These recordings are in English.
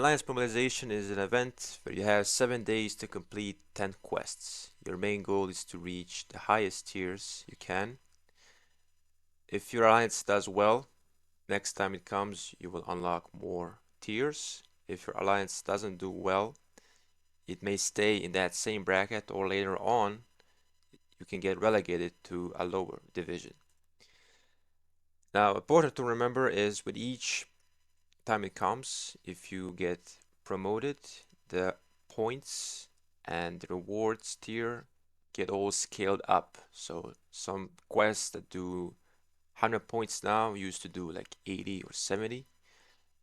Alliance Mobilization is an event where you have 7 days to complete 10 quests. Your main goal is to reach the highest tiers you can. If your alliance does well, next time it comes, you will unlock more tiers. If your alliance doesn't do well, it may stay in that same bracket, or later on, you can get relegated to a lower division. Now, important to remember is with each time it comes, if you get promoted, the points and the rewards tier get all scaled up. So some quests that do 100 points now used to do like 80 or 70,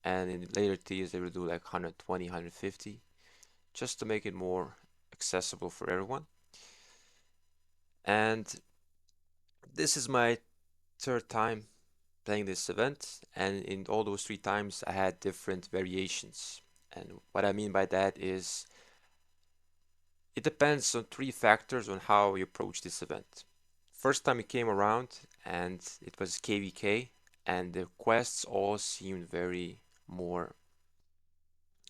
and in later tiers they will do like 120, 150, just to make it more accessible for everyone. And this is my third time playing this event, and in all those 3 times I had different variations. And what I mean by that is it depends on 3 factors on how you approach this event. First time it came around and it was KVK, and the quests all seemed very more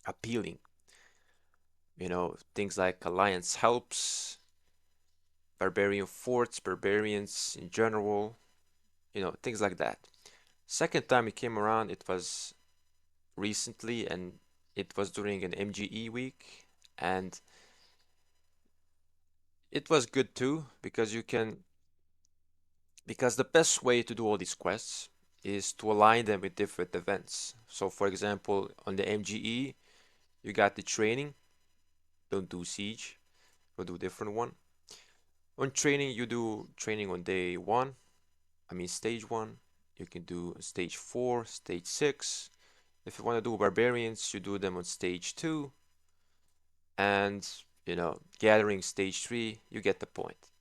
appealing. You know, things like Alliance helps, Barbarian forts, barbarians in general, you know, things like that. Second time it came around, it was recently, and it was during an MGE week, and it was good too because the best way to do all these quests is to align them with different events. So for example, on the MGE, you got the training, don't do siege, we'll do a different one. On training, you do training on day one, stage one. You can do stage 4, stage 6. If you want to do barbarians, you do them on stage 2, and gathering stage 3, you get the point.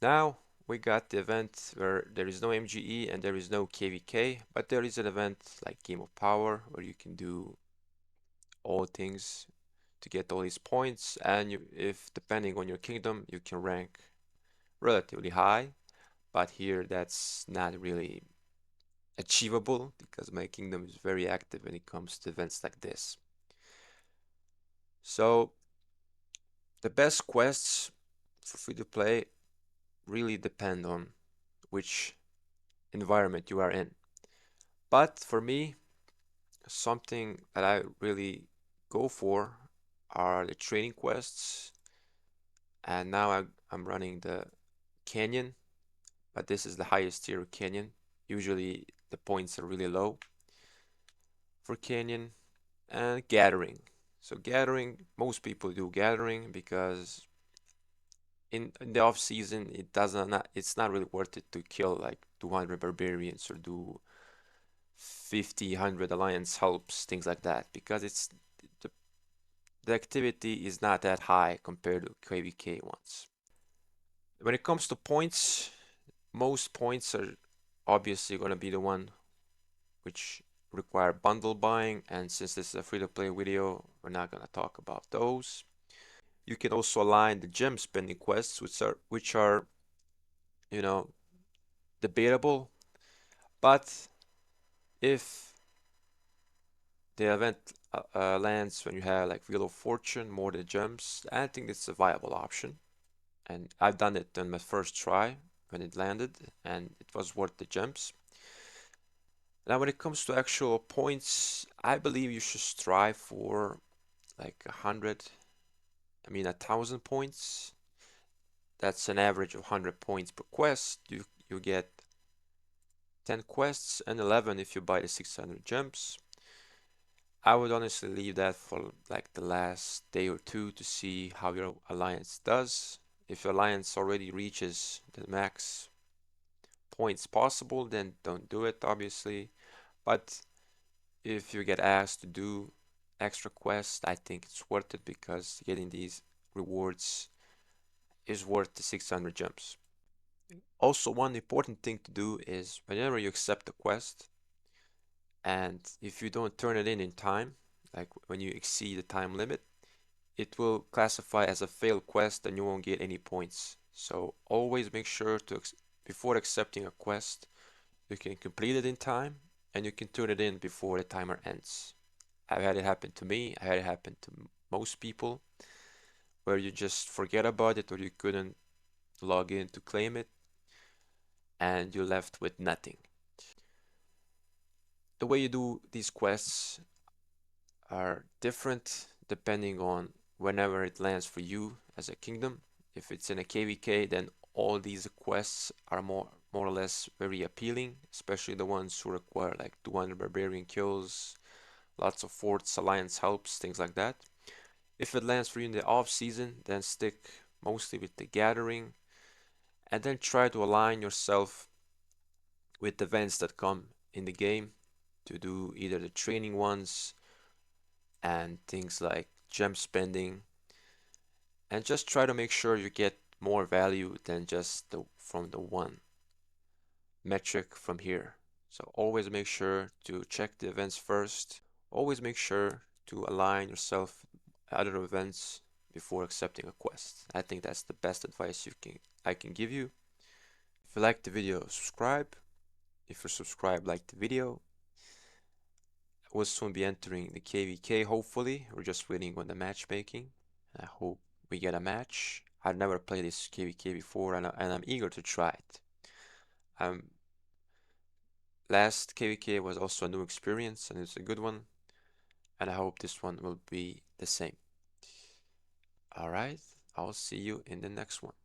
Now we got the event where there is no MGE and there is no KVK, but there is an event like Game of Power where you can do all things to get all these points, and if depending on your kingdom, you can rank relatively high, but here that's not really achievable because my kingdom is very active when it comes to events like this. So the best quests for free to play really depend on which environment you are in. But for me, something that I really go for are the training quests. And now I'm running the Canyon, but this is the highest tier of Canyon. Usually the points are really low for Canyon. And Gathering. So Gathering, most people do Gathering because in the off season it's not really worth it to kill like 200 barbarians or do 50, 100 alliance helps, things like that, because the, the activity is not that high compared to KVK ones. When it comes to points, most points are obviously going to be the one which require bundle buying, and since this is a free-to-play video, we're not going to talk about those. You can also align the gem spending quests, which are you know debatable, but if the event lands when you have like Wheel of Fortune more than gems, I think it's a viable option. And I've done it on my first try when it landed, and it was worth the gems. Now, when it comes to actual points, I believe you should strive for like 1,000 points. That's an average of 100 points per quest. You get 10 quests and 11 if you buy the 600 gems. I would honestly leave that for like the last day or two to see how your alliance does. If your alliance already reaches the max points possible, then don't do it, obviously. But if you get asked to do extra quests, I think it's worth it because getting these rewards is worth the 600 gems. Also, one important thing to do is whenever you accept a quest, and if you don't turn it in time, like when you exceed the time limit, it will classify as a failed quest and you won't get any points. So always make sure to, before accepting a quest, you can complete it in time and you can turn it in before the timer ends. I've had it happen to me. I had it happen to most people where you just forget about it or you couldn't log in to claim it and you're left with nothing. The way you do these quests are different depending on whenever it lands for you as a kingdom. If it's in a KVK, then all these quests are more or less very appealing, especially the ones who require like 200 barbarian kills, lots of forts, alliance helps, things like that. If it lands for you in the off season, then stick mostly with the gathering and then try to align yourself with events that come in the game to do either the training ones and things like gem spending, and just try to make sure you get more value than just from the one metric from here. So always make sure to check the events first. Always make sure to align yourself with other events before accepting a quest. I think that's the best advice I can give you. If you like the video, subscribe. If you're subscribed, like the video. We'll soon be entering the KVK, hopefully. We're just waiting on the matchmaking. I hope we get a match. I've never played this KVK before, and I'm eager to try it. Last KVK was also a new experience, and it's a good one, and I hope this one will be the same. Alright, I'll see you in the next one.